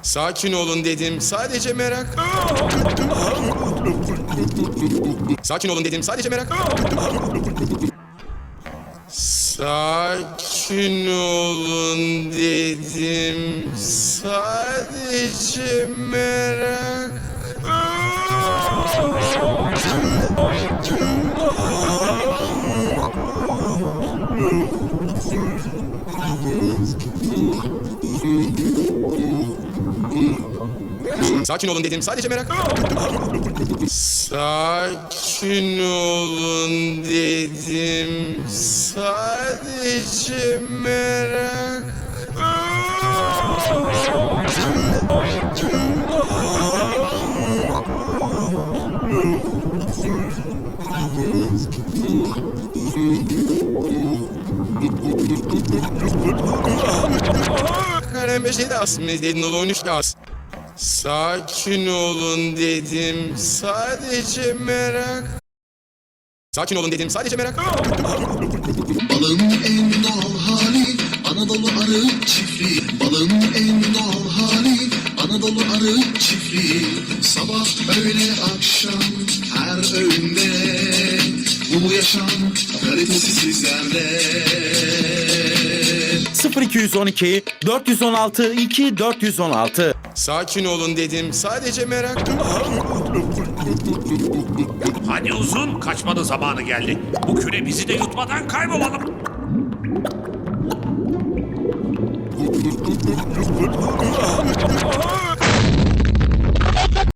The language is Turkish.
Sakin olun dedim, sadece merak. Sakin olun dedim, sadece merak. Sakin olun dedim, sadece merak. Sakin olun dedim, sadece merak. Sakin olun dedim, sadece merak. Karen beşeydi aslında dedin olmuş gaz. Sakin olun dedim, sadece merak. Sakin olun dedim, sadece merak. Balın en doğal hali Anadolu arı çiftliği. Balın en doğal hali Anadolu arı çiftliği. Sabah öğle akşam her öğünde bu yaşam kalitesi sizlerle. 0212 416 2416. Sakin olun dedim, sadece merak. Hadi uzun, kaçmanın zamanı geldi. Bu küre bizi de yutmadan kaybolalım.